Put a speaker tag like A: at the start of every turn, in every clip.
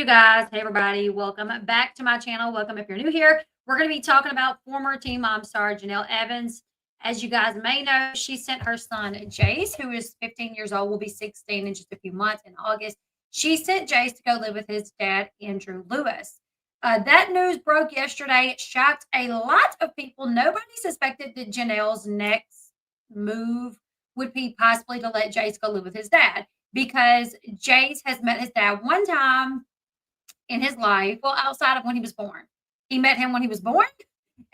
A: guys. Hey, everybody. Welcome back to my channel. Welcome if you're new here. We're going to be talking about former Teen Mom star Janelle Evans. As you guys may know, she sent her son Jace, who is 15 years old, will be 16 in just a few months in August. She sent Jace to go live with his dad, Andrew Lewis. That news broke yesterday. It shocked a lot of people. Nobody suspected that Janelle's next move would be possibly to let Jace go live with his dad, because Jace has met his dad one time in his life, well, outside of when he was born. He met him when he was born,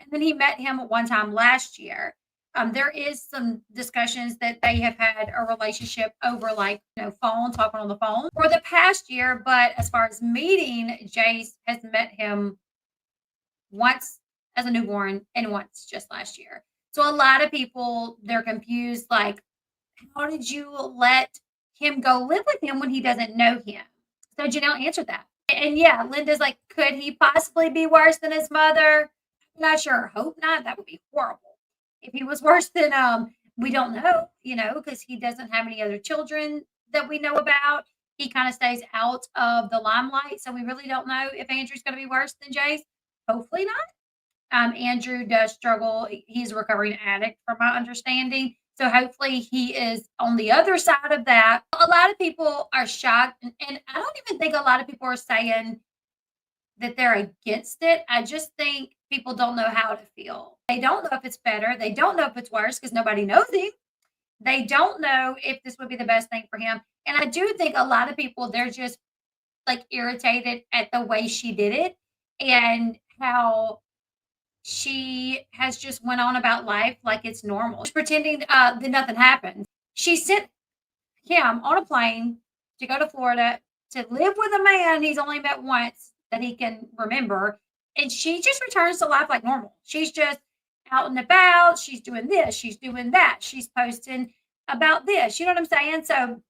A: and then he met him one time last year. There is some discussions that they have had a relationship over, like, phone, talking on the phone for the past year. But as far as meeting, Jace has met him once as a newborn and once just last year. So a lot of people, they're confused, like, how did you let him go live with him when he doesn't know him? So Janelle answered that. And yeah, Linda's like, could he possibly be worse than his mother? I'm not sure. Hope not. That would be horrible. If he was worse than, we don't know, because he doesn't have any other children that we know about. He kind of stays out of the limelight. So we really don't know if Andrew's going to be worse than Jace. Hopefully not. Andrew does struggle. He's a recovering addict, from my understanding. So hopefully he is on the other side of that. A lot of people are shocked, and I don't even think a lot of people are saying that they're against it. I just think people don't know how to feel. They don't know if it's better. They don't know if it's worse, because nobody knows him. They don't know if this would be the best thing for him. And I do think a lot of people, they're just like irritated at the way she did it and how she has just went on about life like it's normal. She's pretending that nothing happened. She sent him on a plane to go to Florida to live with a man he's only met once that he can remember. And she just returns to life like normal. She's just out and about. She's doing this. She's doing that. She's posting about this. You know what I'm saying? So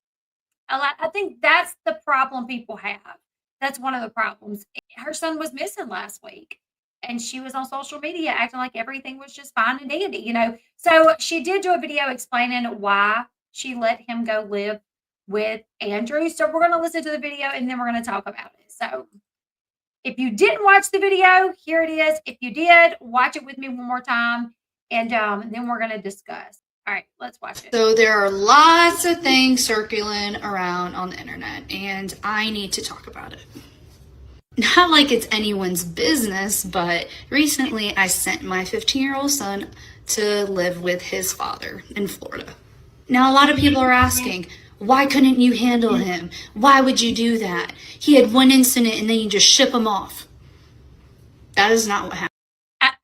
A: I think that's the problem people have. That's one of the problems. Her son was missing last week, and she was on social media acting like everything was just fine and dandy, So she did do a video explaining why she let him go live with Andrew. So we're going to listen to the video, and then we're going to talk about it. So if you didn't watch the video, here it is. If you did, watch it with me one more time, and then we're going to discuss. All right, let's watch it.
B: So there are lots of things circling around on the internet, and I need to talk about it. Not like it's anyone's business, but recently I sent my 15-year-old son to live with his father in Florida. Now, a lot of people are asking, why couldn't you handle him? Why would you do that? He had one incident and then you just ship him off. That is not what happened.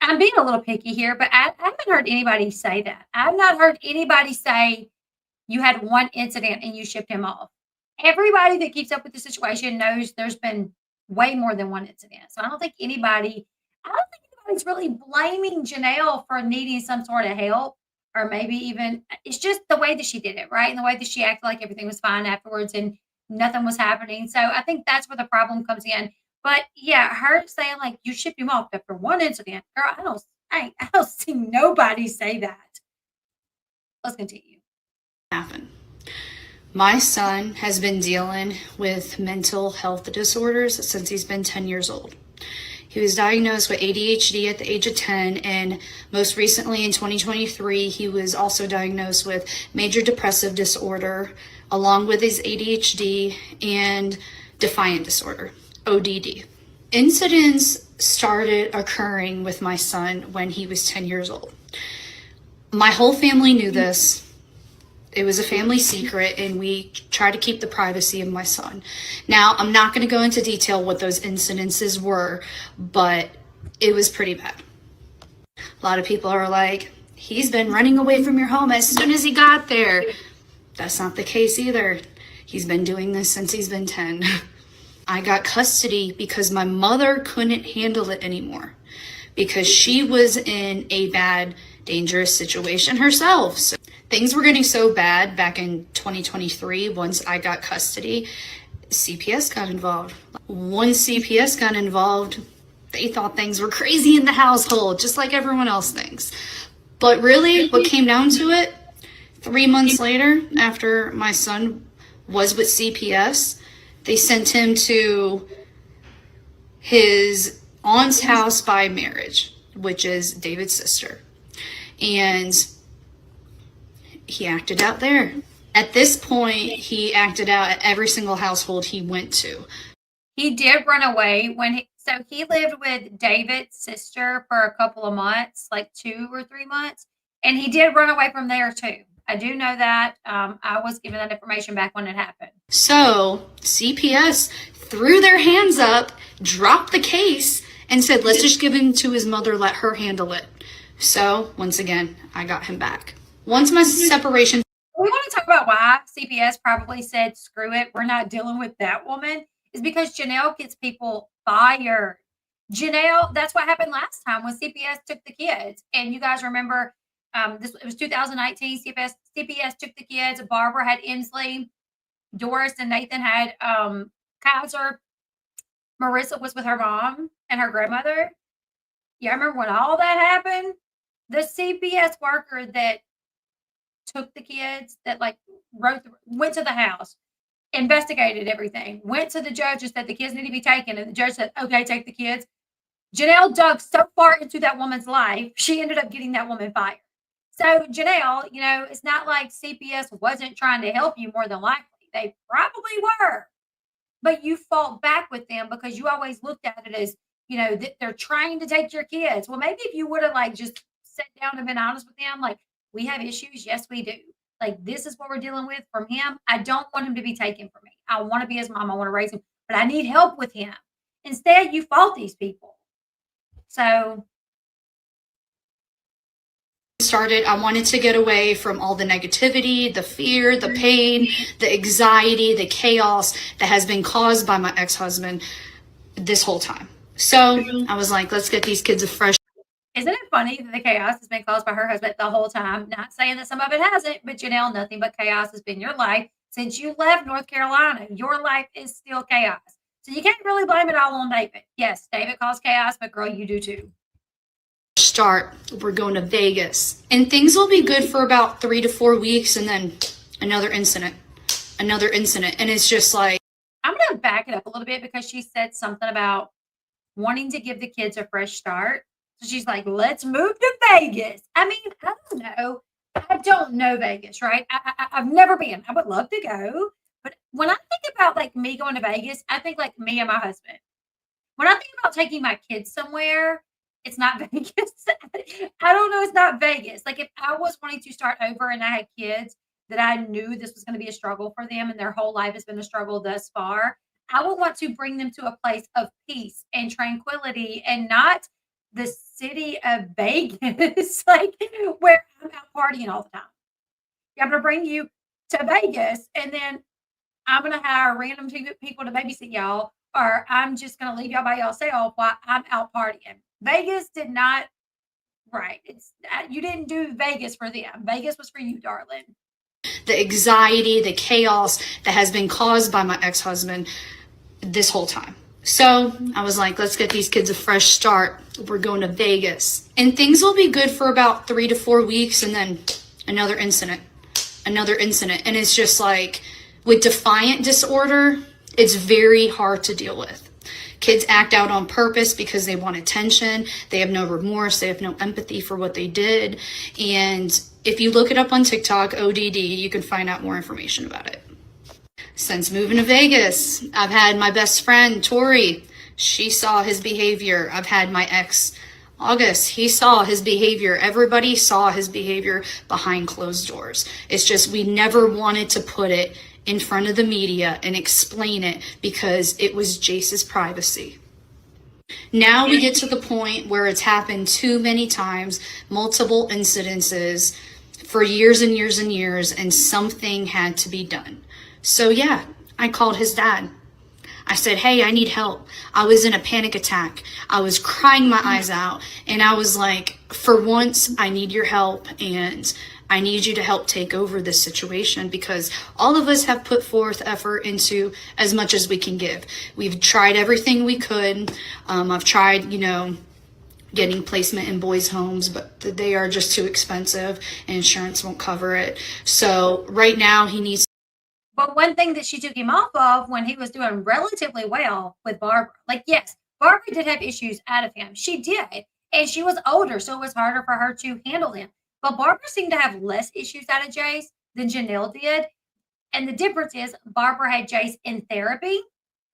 A: I'm being a little picky here, but I haven't heard anybody say that. I've not heard anybody say you had one incident and you shipped him off. Everybody that keeps up with the situation knows there's been way more than one incident. So I don't think anybody's really blaming Janelle for needing some sort of help, or maybe even it's just the way that she did it, right? And the way that she acted like everything was fine afterwards and nothing was happening. So I think that's where the problem comes in. But yeah, her saying like you shipped him off after one incident, girl, I don't see nobody say that. Let's continue.
B: My son has been dealing with mental health disorders since he's been 10 years old. He was diagnosed with ADHD at the age of 10, and most recently in 2023, he was also diagnosed with major depressive disorder, along with his ADHD and defiant disorder, ODD. Incidents started occurring with my son when he was 10 years old. My whole family knew this. It was a family secret, and we try to keep the privacy of my son. Now, I'm not going to go into detail what those incidences were, but it was pretty bad. A lot of people are like, he's been running away from your home as soon as he got there. That's not the case either. He's been doing this since he's been 10. I got custody because my mother couldn't handle it anymore, because she was in a bad, dangerous situation herself. So things were getting so bad back in 2023. Once I got custody, CPS got involved. Once CPS got involved, they thought things were crazy in the household, just like everyone else thinks. But really, what came down to it, 3 months later, after my son was with CPS, they sent him to his aunt's house by marriage, which is David's sister. And he acted out there. At this point, he acted out at every single household he went to.
A: He did run away so he lived with David's sister for a couple of months, like 2 or 3 months, and he did run away from there too. I do know that. I was given that information back when it happened.
B: So CPS threw their hands up, dropped the case, and said, let's just give him to his mother, let her handle it. So once again, I got him back. Once my separation.
A: We want to talk about why CPS probably said, screw it, we're not dealing with that woman, is because Janelle gets people fired. Janelle, that's what happened last time when CPS took the kids. And you guys remember, it was 2019, CPS took the kids. Barbara had Inslee, Doris and Nathan had Kaiser. Marissa was with her mom and her grandmother. Yeah, I remember when all that happened, the CPS worker that took the kids, that like went to the house, investigated everything, went to the judge and said the kids need to be taken, and the judge said, okay, take the kids. Janelle dug so far into that woman's life, she ended up getting that woman fired. So Janelle, it's not like CPS wasn't trying to help you. More than likely, they probably were, but you fought back with them because you always looked at it as, that they're trying to take your kids. Well, maybe if you would have like just sat down and been honest with them, like, we have issues. Yes, we do. Like, this is what we're dealing with from him. I don't want him to be taken from me. I want to be his mom. I want to raise him, but I need help with him. Instead, you fought these people. So
B: started, I wanted to get away from all the negativity, the fear, the pain, the anxiety, the chaos that has been caused by my ex-husband this whole time. So I was like, let's get these kids a fresh.
A: Isn't it funny that the chaos has been caused by her husband the whole time? Not saying that some of it hasn't, but Janelle, nothing but chaos has been your life since you left North Carolina. Your life is still chaos. So you can't really blame it all on David. Yes, David caused chaos, but girl, you do too.
B: Start. We're going to Vegas. And things will be good for about 3 to 4 weeks, and then another incident. And it's just like.
A: I'm going to back it up a little bit because she said something about wanting to give the kids a fresh start. So she's like, let's move to Vegas. I mean, I don't know. I don't know Vegas, right? I've never been. I would love to go. But when I think about like me going to Vegas, I think like me and my husband. When I think about taking my kids somewhere, it's not Vegas. I don't know. It's not Vegas. Like if I was wanting to start over and I had kids that I knew this was going to be a struggle for them and their whole life has been a struggle thus far, I would want to bring them to a place of peace and tranquility and not the city of Vegas, like where I'm out partying all the time. I'm going to bring you to Vegas and then I'm going to hire random people to babysit y'all, or I'm just going to leave y'all by yourself while I'm out partying. Vegas did not, right. You didn't do Vegas for them. Vegas was for you, darling.
B: The anxiety, the chaos that has been caused by my ex-husband this whole time. So I was like, let's get these kids a fresh start. We're going to Vegas. And things will be good for about 3 to 4 weeks, and then another incident. And it's just like, with defiant disorder, it's very hard to deal with. Kids act out on purpose because they want attention. They have no remorse. They have no empathy for what they did. And if you look it up on TikTok, ODD, you can find out more information about it. Since moving to Vegas, I've had my best friend, Tori. She saw his behavior. I've had my ex, August. He saw his behavior. Everybody saw his behavior behind closed doors. It's just we never wanted to put it in front of the media and explain it because it was Jace's privacy. Now we get to the point where it's happened too many times, multiple incidences for years and years and years, and something had to be done. So yeah, I called his dad. I said, hey, I need help. I was in a panic attack. I was crying my eyes out. And I was like, for once, I need your help. And I need you to help take over this situation because all of us have put forth effort into as much as we can give. We've tried everything we could. I've tried, getting placement in boys' homes, but they are just too expensive and insurance won't cover it. So right now he needs.
A: But one thing that she took him off of when he was doing relatively well with Barbara, like, yes, Barbara did have issues out of him. She did. And she was older, so it was harder for her to handle them. But Barbara seemed to have less issues out of Jace than Janelle did. And the difference is Barbara had Jace in therapy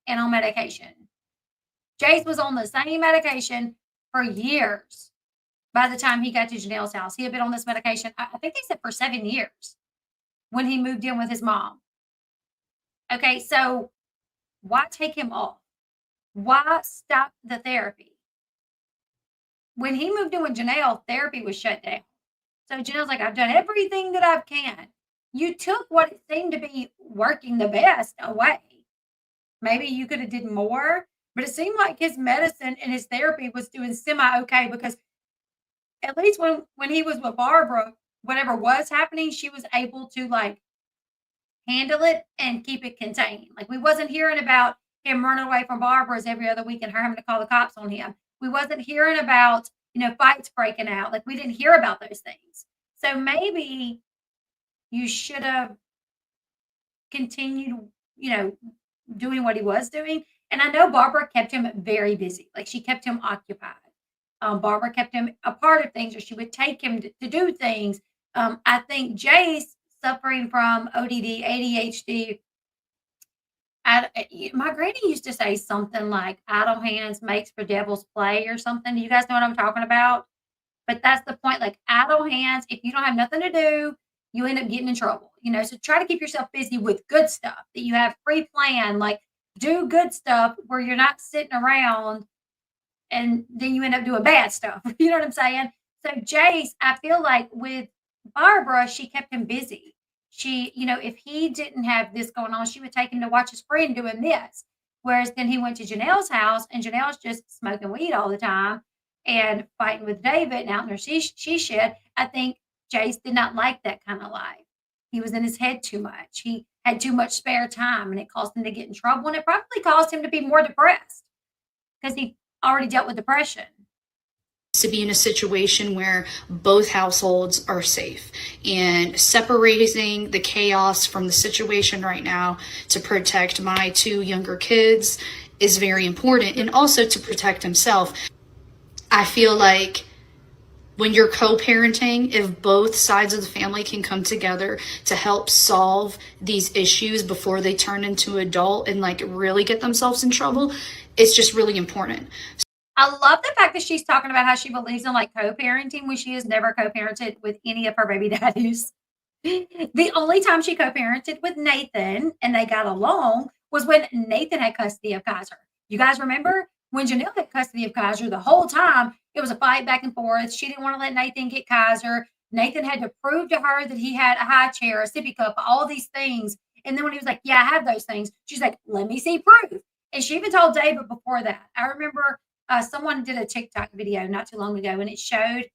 A: and on medication. Jace was on the same medication for years by the time he got to Janelle's house. He had been on this medication, I think they said for 7 years when he moved in with his mom. Okay, so why take him off? Why stop the therapy? When he moved in with Janelle, therapy was shut down. So Janelle's like, I've done everything that I can. You took what it seemed to be working the best away. Maybe you could have did more, but it seemed like his medicine and his therapy was doing semi-okay because at least when he was with Barbara, whatever was happening, she was able to like handle it and keep it contained. Like we wasn't hearing about him running away from Barbara's every other week and her having to call the cops on him. We wasn't hearing about, fights breaking out. Like we didn't hear about those things. So maybe you should have continued, doing what he was doing. And I know Barbara kept him very busy. Like she kept him occupied. Barbara kept him a part of things, or she would take him to do things. I think Jace, suffering from ODD, ADHD, my granny used to say something like idle hands makes for devil's play or something. Do you guys know what I'm talking about? But that's the point. Like idle hands, if you don't have nothing to do, you end up getting in trouble. So try to keep yourself busy with good stuff that you have pre-planned. Like do good stuff where you're not sitting around and then you end up doing bad stuff. You know what I'm saying? So Jace, I feel like with Barbara, she kept him busy. She, if he didn't have this going on, she would take him to watch his friend doing this. Whereas then he went to Janelle's house and Janelle's just smoking weed all the time and fighting with David and out in her she shed. I think Jace did not like that kind of life. He was in his head too much. He had too much spare time and it caused him to get in trouble. And it probably caused him to be more depressed because he already dealt with depression.
B: To be in a situation where both households are safe and separating the chaos from the situation right now to protect my 2 younger kids is very important, and also to protect himself. I feel like when you're co-parenting, if both sides of the family can come together to help solve these issues before they turn into adult and like really get themselves in trouble, it's just really important.
A: I love the fact that she's talking about how she believes in like co-parenting when she has never co-parented with any of her baby daddies. The only time she co-parented with Nathan and they got along was when Nathan had custody of Kaiser. You guys remember when Janelle had custody of Kaiser the whole time? It was a fight back and forth. She didn't want to let Nathan get Kaiser. Nathan had to prove to her that he had a high chair, a sippy cup, all these things. And then when he was like, yeah, I have those things, she's like, let me see proof. And she even told David before that. I remember someone did a TikTok video not too long ago, and it showed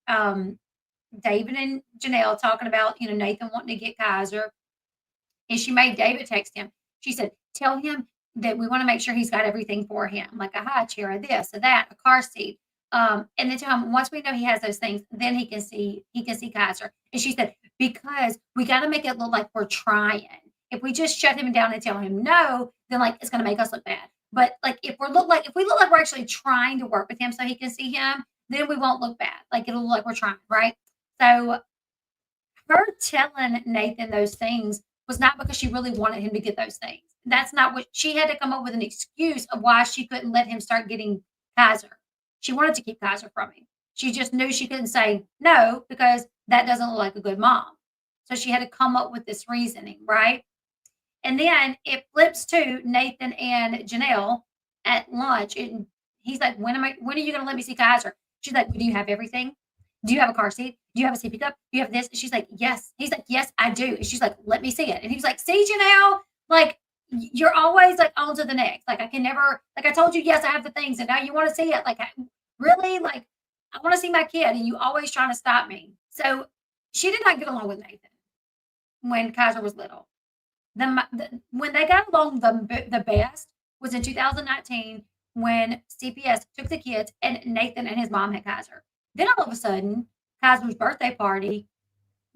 A: David and Janelle talking about, Nathan wanting to get Kaiser. And she made David text him. She said, tell him that we want to make sure he's got everything for him, like a high chair, a this, a that, a car seat. And then tell him once we know he has those things, then he can see Kaiser. And she said, because we got to make it look like we're trying. If we just shut him down and tell him no, then like it's going to make us look bad. But like if we look like we're actually trying to work with him so he can see him, then we won't look bad. Like it'll look like we're trying, right? So her telling Nathan those things was not because she really wanted him to get those things. That's not what she had to come up with, an excuse of why she couldn't let him start getting Kaiser. She wanted to keep Kaiser from him. She just knew she couldn't say no because that doesn't look like a good mom. So she had to come up with this reasoning, right? And then it flips to Nathan and Janelle at lunch. And he's like, when are you going to let me see Kaiser? She's like, do you have everything? Do you have a car seat? Do you have a sippy cup? Do you have this? And she's like, yes. He's like, yes, I do. And she's like, let me see it. And he's like, see, Janelle, like, you're always like on to the next. Like, I can never, like, I told you, yes, I have the things. And now you want to see it. Like, really? Like, I want to see my kid. And you always trying to stop me. So she did not get along with Nathan when Kaiser was little. When they got along the best was in 2019 when CPS took the kids and Nathan and his mom had Kaiser. Then all of a sudden, Kaiser's birthday party,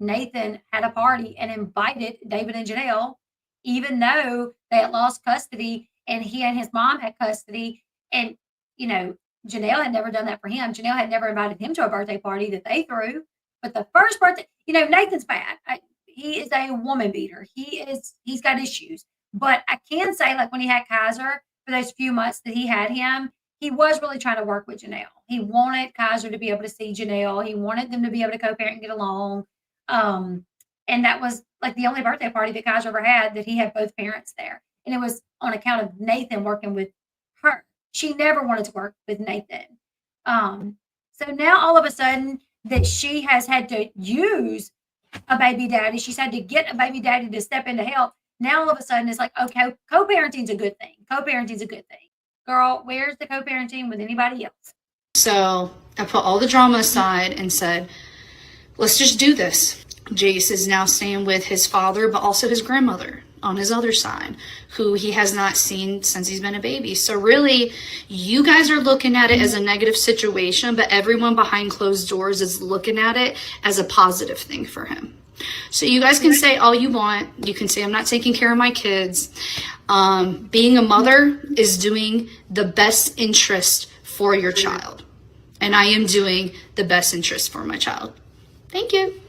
A: Nathan had a party and invited David and Janelle, even though they had lost custody and he and his mom had custody. And Janelle had never done that for him. Janelle had never invited him to a birthday party that they threw. But the first birthday, Nathan's bad. He is a woman beater. He's got issues. But I can say, like when he had Kaiser for those few months that he had him, he was really trying to work with Janelle. He wanted Kaiser to be able to see Janelle. He wanted them to be able to co-parent and get along. And that was like the only birthday party that Kaiser ever had that he had both parents there. And it was on account of Nathan working with her. She never wanted to work with Nathan. So now all of a sudden that she has had to use a baby daddy, she's had to get a baby daddy to step in to help. Now all of a sudden it's like, okay, co-parenting's a good thing. Co-parenting's a good thing. Girl, where's the co-parenting with anybody else?
B: So I put all the drama aside and said, let's just do this. Jace is now staying with his father, but also his grandmother on his other side, who he has not seen since he's been a baby. So really, you guys are looking at it as a negative situation, but everyone behind closed doors is looking at it as a positive thing for him. So you guys can say all you want. You can say, I'm not taking care of my kids. Being a mother is doing the best interest for your child. And I am doing the best interest for my child. Thank you.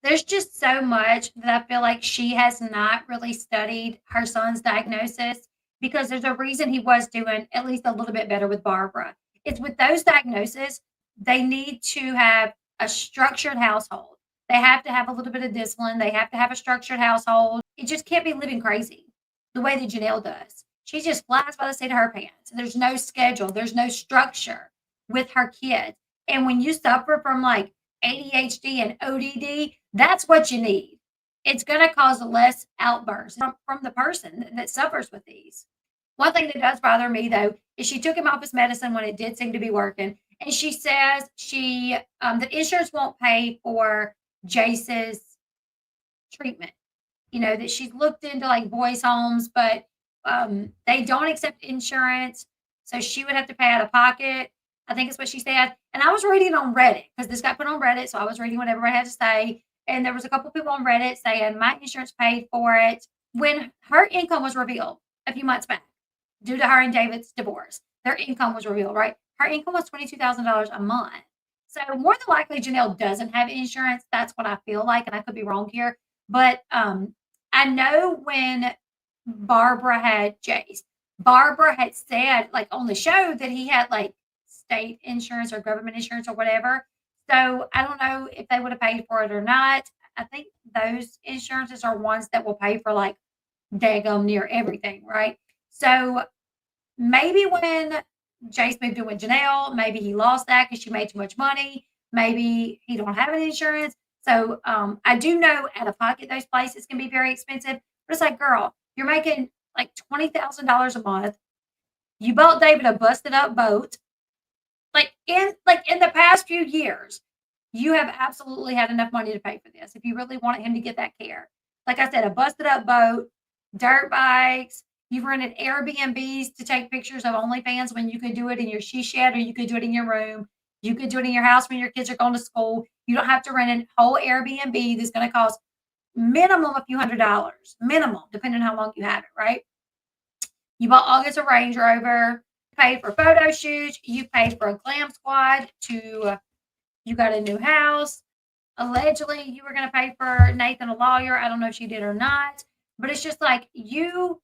A: There's just so much that I feel like she has not really studied her son's diagnosis, because there's a reason he was doing at least a little bit better with Barbara. It's with those diagnoses, they need to have a structured household. They have to have a little bit of discipline. They have to have a structured household. It just can't be living crazy the way that Janelle does. She just flies by the seat of her pants. There's no schedule. There's no structure with her kids. And when you suffer from like ADHD and ODD, that's what you need. It's going to cause less outbursts from the person that suffers with these. One thing that does bother me, though, is she took him off his medicine when it did seem to be working. And she says the insurance won't pay for Jace's treatment. That she's looked into like boys' homes, but they don't accept insurance. So she would have to pay out of pocket. I think it's what she said. And I was reading on Reddit, because this got put on Reddit. So I was reading what everybody had to say. And there was a couple people on Reddit saying my insurance paid for it. When her income was revealed a few months back, due to her and David's divorce, their income was revealed, right? Her income was $22,000 a month. So more than likely, Janelle doesn't have insurance. That's what I feel like. And I could be wrong here. But I know when Barbara had Jace, Barbara had said like on the show that he had like state insurance or government insurance or whatever. So I don't know if they would have paid for it or not. I think those insurances are ones that will pay for like daggum near everything, right? So maybe when Jace moved in with Janelle, maybe he lost that because she made too much money. Maybe he don't have an insurance. So I do know out of pocket those places can be very expensive. But it's like, girl, you're making like $20,000 a month. You bought David a busted up boat. Like in the past few years, you have absolutely had enough money to pay for this. If you really wanted him to get that care, like I said, a busted up boat, dirt bikes. You've rented Airbnbs to take pictures of OnlyFans when you could do it in your she shed, or you could do it in your room. You could do it in your house when your kids are going to school. You don't have to rent a whole Airbnb that's going to cost minimum a few $100s, minimum, depending on how long you have it, right? You bought August a Range Rover, paid for photo shoots, you paid for a glam squad you got a new house. Allegedly, you were going to pay for Nathan a lawyer. I don't know if you did or not, but it's just like you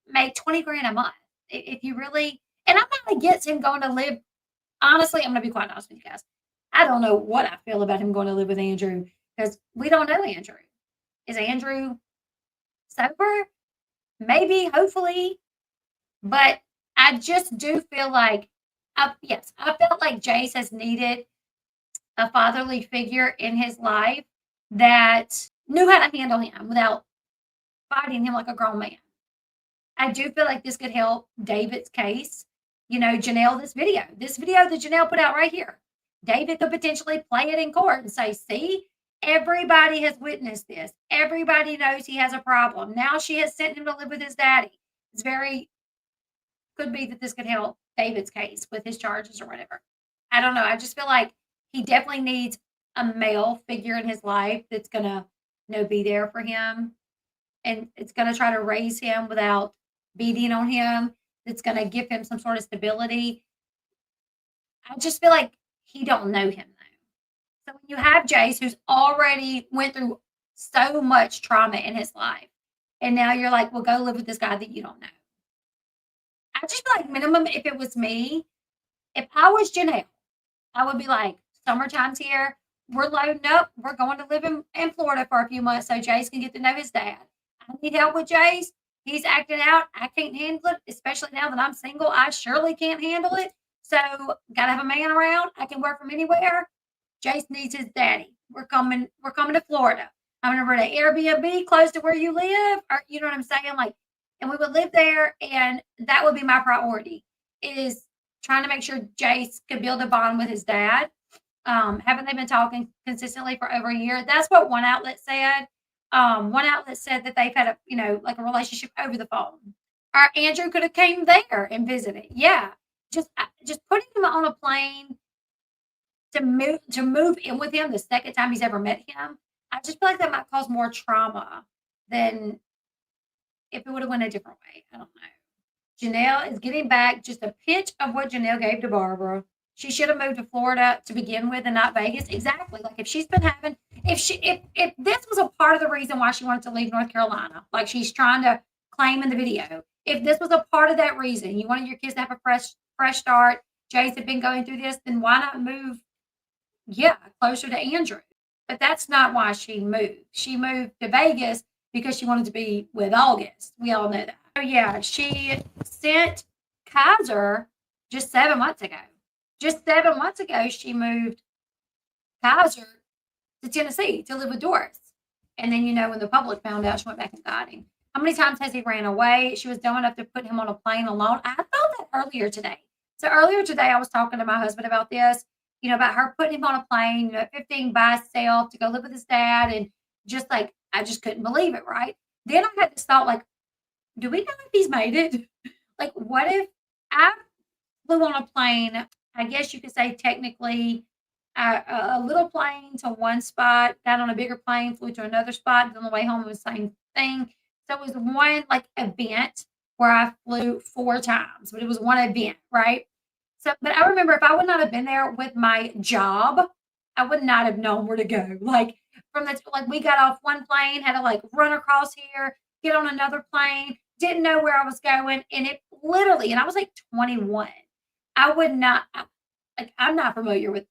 A: make 20 grand a month. If you really, and I'm not against him going to live. Honestly, I'm going to be quite honest with you guys. I don't know what I feel about him going to live with Andrew, because we don't know Andrew. Is Andrew sober? Maybe, hopefully. But I just do feel like, I felt like Jace has needed a fatherly figure in his life that knew how to handle him without fighting him like a grown man. I do feel like this could help David's case. Janelle, this video that Janelle put out right here, David could potentially play it in court and say, see, everybody has witnessed this. Everybody knows he has a problem. Now she has sent him to live with his daddy. Could be that this could help David's case with his charges or whatever. I don't know. I just feel like he definitely needs a male figure in his life that's going to, be there for him. And it's going to try to raise him without beating on him. that's going to give him some sort of stability. I just feel like he don't know him though. So when you have Jace, who's already went through so much trauma in his life, and now you're like, well, go live with this guy that you don't know. I just feel like minimum, if it was me, if I was Janelle, I would be like, summertime's here. We're loading up. We're going to live in Florida for a few months so Jace can get to know his dad. I need help with Jace. He's acting out. I can't handle it, especially now that I'm single. I surely can't handle it. So, got to have a man around. I can work from anywhere. Jace needs his daddy. We're coming to Florida. I'm going to rent an Airbnb close to where you live. Or, you know what I'm saying? Like, and we would live there, and that would be my priority, is trying to make sure Jace could build a bond with his dad. Haven't they been talking consistently for over a year? That's what one outlet said. One outlet said that they've had a relationship over the phone. Or Andrew could have came there and visited. Yeah, just putting him on a plane to move in with him the second time he's ever met him. I just feel like that might cause more trauma than if it would have went a different way. I don't know. Janelle is getting back just a pinch of what Janelle gave to Barbara. She should have moved to Florida to begin with and not Vegas. Exactly. Like if she's been having, if this was a part of the reason why she wanted to leave North Carolina, like she's trying to claim in the video, if this was a part of that reason, you wanted your kids to have a fresh start, Jace had been going through this, then why not move, closer to Andrew? But that's not why she moved. She moved to Vegas because she wanted to be with August. We all know that. Oh yeah, she sent Kaiser just 7 months ago. Just 7 months ago, she moved Kaiser to Tennessee to live with Doris. And then, when the public found out, she went back and got him. How many times has he ran away? She was dumb enough to put him on a plane alone. I thought that earlier today. So earlier today, I was talking to my husband about this, about her putting him on a plane, at 15 by herself to go live with his dad. And just like, I just couldn't believe it, right? Then I had this thought, like, do we know if he's made it? Like, what if I flew on a plane? I guess you could say technically a little plane to one spot, got on a bigger plane, flew to another spot, and on the way home it was the same thing. So it was one like event where I flew 4 times, but it was one event, right? So, but I remember if I would not have been there with my job, I would not have known where to go. Like we got off one plane, had to like run across here, get on another plane, didn't know where I was going, and it literally, and I was like 21. I would not, I'm not familiar with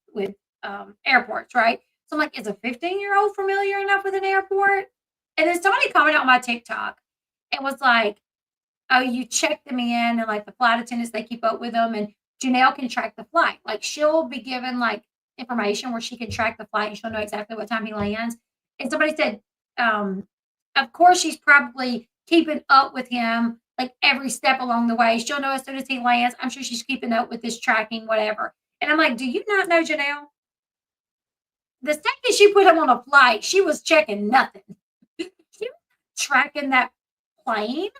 A: airports, right? So I'm like, is a 15-year-old familiar enough with an airport? And then somebody commented on my TikTok and was like, oh, you check them in, and like the flight attendants, they keep up with them, and Janelle can track the flight. Like she'll be given like information where she can track the flight and she'll know exactly what time he lands. And somebody said, of course, she's probably keeping up with him like every step along the way. She'll know as soon as he lands. I'm sure she's keeping up with this tracking, whatever. And I'm like, do you not know Janelle? The second she put him on a flight, she was checking nothing. She was tracking that plane.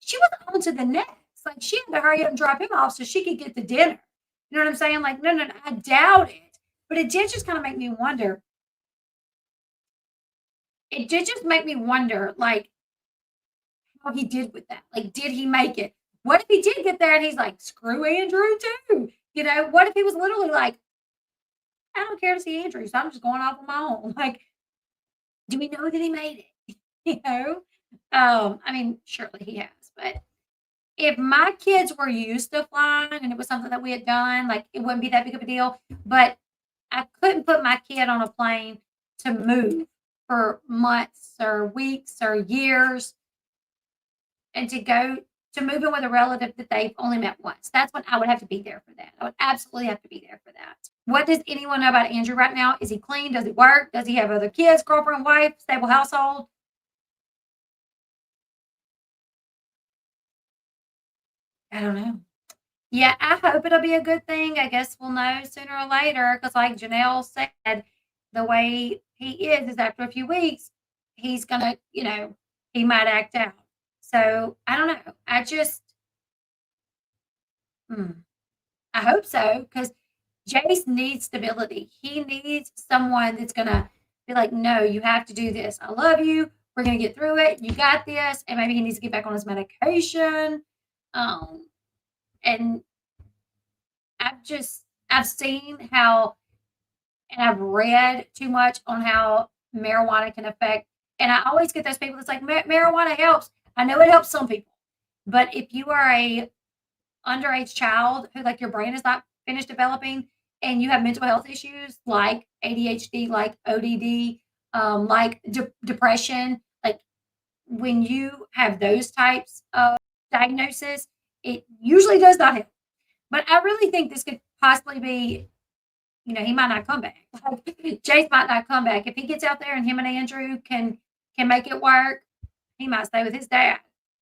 A: She was on to the next. Like she had to hurry up and drop him off so she could get to dinner. You know what I'm saying? Like, no, I doubt it. But it did just kind of make me wonder. It did just make me wonder, like, how he did with that. Like, did he make it? What if he did get there and he's like, screw Andrew too? What if he was literally like, I don't care to see Andrew, so I'm just going off on my own. Like, do we know that he made it? I mean, surely he has, but if my kids were used to flying and it was something that we had done, like it wouldn't be that big of a deal. But I couldn't put my kid on a plane to move for months or weeks or years and to go to move in with a relative that they've only met once. That's when I would have to be there for that. I would absolutely have to be there for that. What does anyone know about Andrew right now? Is he clean? Does he work? Does he have other kids, girlfriend, wife, stable household? I don't know. Yeah, I hope it'll be a good thing. I guess we'll know sooner or later because, like Janelle said, the way he is after a few weeks, he's going to, he might act out. So I don't know. I just, I hope so because Jace needs stability. He needs someone that's going to be like, no, you have to do this. I love you. We're going to get through it. You got this. And maybe he needs to get back on his medication. Um, and I've seen how, and I've read too much on how marijuana can affect. And I always get those people that's like, marijuana helps. I know it helps some people, but if you are a underage child who like your brain is not finished developing and you have mental health issues like ADHD, like ODD, like depression, like when you have those types of diagnosis, it usually does not help. But I really think this could possibly be, he might not come back. Like, Jace might not come back. If he gets out there and him and Andrew can make it work, he might stay with his dad.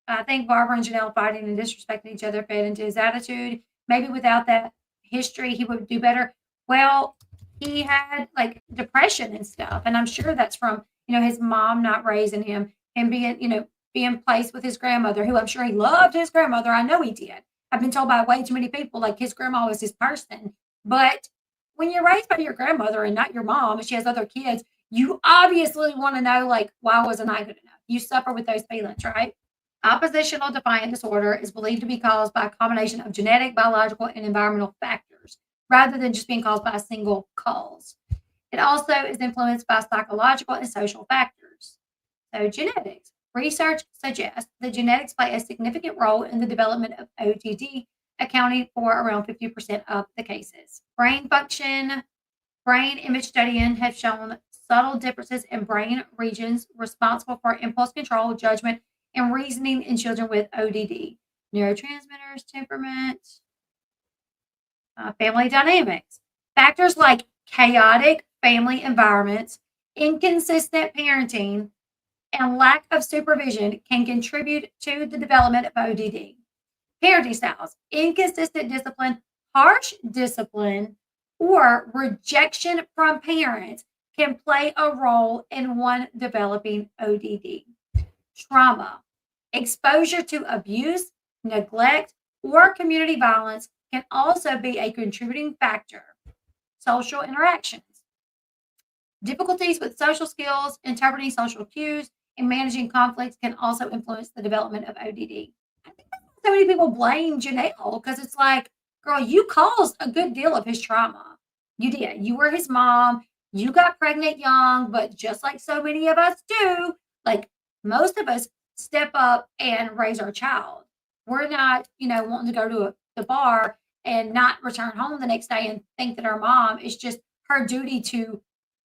A: I think Barbara and Janelle fighting and disrespecting each other fed into his attitude. Maybe without that history, he would do better. Well, he had like depression and stuff, and I'm sure that's from his mom not raising him and being placed with his grandmother, who I'm sure he loved his grandmother. I know he did. I've been told by way too many people like his grandma was his person, but when you're raised by your grandmother and not your mom, and she has other kids, you obviously want to know, like, why wasn't I good enough? You suffer with those feelings, right? Oppositional defiant disorder is believed to be caused by a combination of genetic, biological, and environmental factors, rather than just being caused by a single cause. It also is influenced by psychological and social factors. So, genetics. Research suggests that genetics play a significant role in the development of ODD, accounting for around 50% of the cases. Brain function. Brain image studying has shown subtle differences in brain regions responsible for impulse control, judgment, and reasoning in children with ODD. Neurotransmitters, temperament, family dynamics. Factors like chaotic family environments, inconsistent parenting, and lack of supervision can contribute to the development of ODD. Parenting styles, inconsistent discipline, harsh discipline, or rejection from parents can play a role in one developing ODD. Trauma, exposure to abuse, neglect, or community violence can also be a contributing factor. Social interactions, difficulties with social skills, interpreting social cues, and managing conflicts can also influence the development of ODD. I think so many people blame Janelle because it's like, girl, you caused a good deal of his trauma. You did. You were his mom. You got pregnant young, but just like so many of us do, like most of us step up and raise our child. We're not, wanting to go to the bar and not return home the next day and think that our mom is just her duty to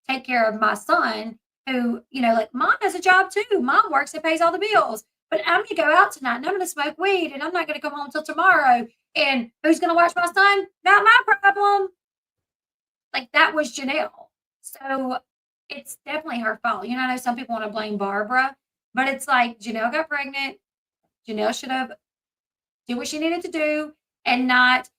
A: take care of my son who, like mom has a job too. Mom works and pays all the bills. But I'm going to go out tonight and I'm going to smoke weed and I'm not going to come home until tomorrow. And who's going to watch my son? Not my problem. Like that was Janelle. So it's definitely her fault. I know some people want to blame Barbara, but it's like Janelle got pregnant. Janelle should have did what she needed to do and not.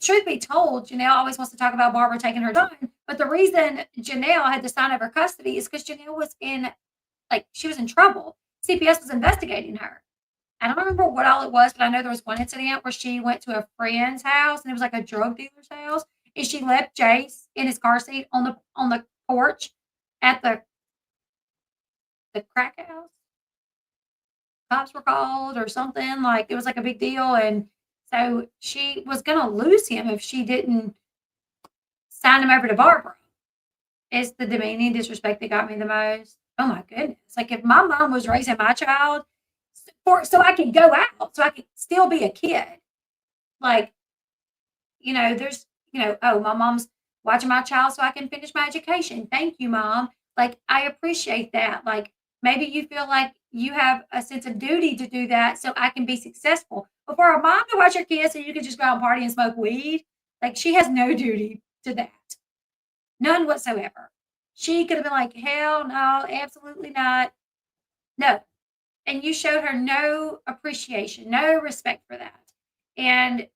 A: Truth be told, Janelle always wants to talk about Barbara taking her son. But the reason Janelle had to sign over custody is because Janelle was she was in trouble. CPS was investigating her. I don't remember what all it was, but I know there was one incident where she went to a friend's house and it was like a drug dealer's house. And she left Jace in his car seat on the porch at the crack house. Cops were called or something. Like it was like a big deal. And so she was gonna lose him if she didn't sign him over to Barbara. It's the demeaning disrespect that got me the most. Oh my goodness. Like if my mom was raising my child so I could go out, so I could still be a kid. Like, there's, oh, my mom's watching my child so I can finish my education. Thank you, Mom. Like, I appreciate that. Like, maybe you feel like you have a sense of duty to do that so I can be successful. But for a mom to watch her kids so you can just go out and party and smoke weed, like, she has no duty to that. None whatsoever. She could have been like, hell no, absolutely not. No. And you showed her no appreciation, no respect for that. And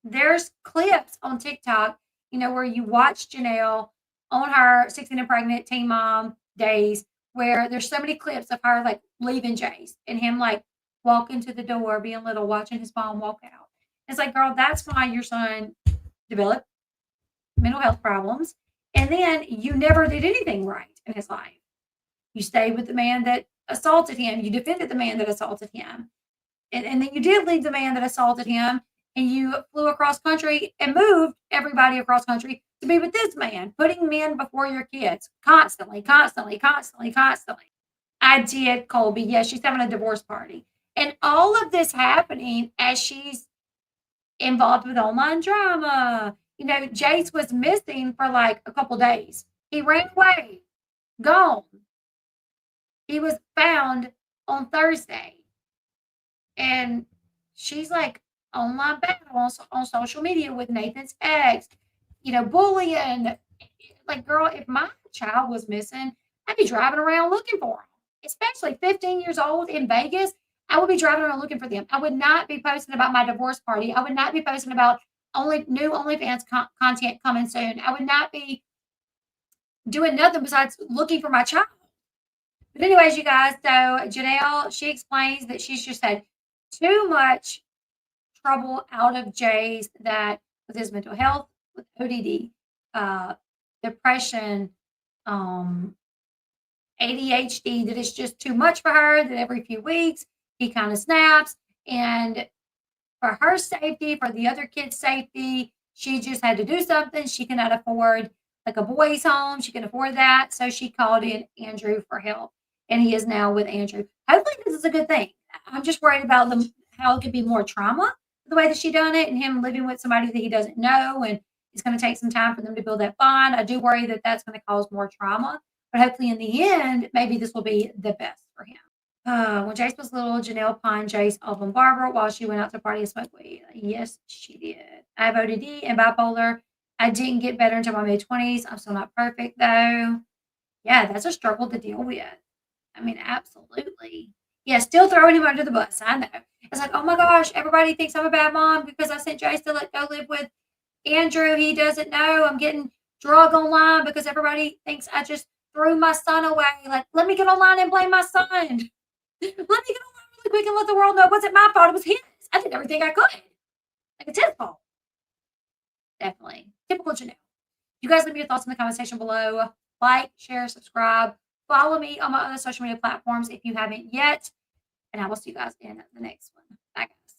A: there's clips on TikTok, where you watch Janelle on her 16 and pregnant teen mom days, where there's so many clips of her like leaving Jace and him like walking to the door, being little, watching his mom walk out. It's like, girl, that's why your son developed mental health problems. And then you never did anything right in his life. You stayed with the man that assaulted him. You defended the man that assaulted him. and then you did leave the man that assaulted him, and you flew across country and moved everybody across country to be with this man, putting men before your kids constantly, constantly, constantly, constantly. I did, Colby. Yes, she's having a divorce party. And all of this happening as she's involved with online drama. You know, Jace was missing for like a couple days. He ran away, gone. He was found on Thursday. And she's like online battle on social media with Nathan's ex, you know, bullying. Like, girl, if my child was missing, I'd be driving around looking for him, especially 15 years old in Vegas. I would be driving around looking for them. I would not be posting about my divorce party. I would not be posting about new OnlyFans content coming soon. I would not be doing nothing besides looking for my child. But anyways, you guys, so Janelle, she explains that she's just had too much trouble out of Jace, that with his mental health, with ODD, depression, ADHD, that it's just too much for her, that every few weeks he kind of snaps. And for her safety, for the other kids' safety, she just had to do something. She cannot afford like a boys' home. She can afford that. So she called in Andrew for help. And he is now with Andrew. Hopefully this is a good thing. I'm just worried about how it could be more trauma, the way that she done it, and him living with somebody that he doesn't know. And it's going to take some time for them to build that bond. I do worry that that's going to cause more trauma. But hopefully in the end, maybe this will be the best for him. When Jace was little, Janelle pawned Jace off on Barbara while she went out to party and smoke weed. Yes, she did. I have ODD and bipolar. I didn't get better until my mid-20s. I'm still not perfect, though. Yeah, that's a struggle to deal with. I mean, absolutely. Yeah, still throwing him under the bus. I know. It's like, oh my gosh, everybody thinks I'm a bad mom because I sent Jace to go live with Andrew. He doesn't know I'm getting drug online because everybody thinks I just threw my son away. Like, let me get online and blame my son. Let me get online really quick and let the world know it wasn't my fault. It was his. I did everything I could. Like, it's his fault. Definitely. Typical Janelle. You guys leave me your thoughts in the comment section below. Like, share, subscribe. Follow me on my other social media platforms if you haven't yet. And I will see you guys in the next one.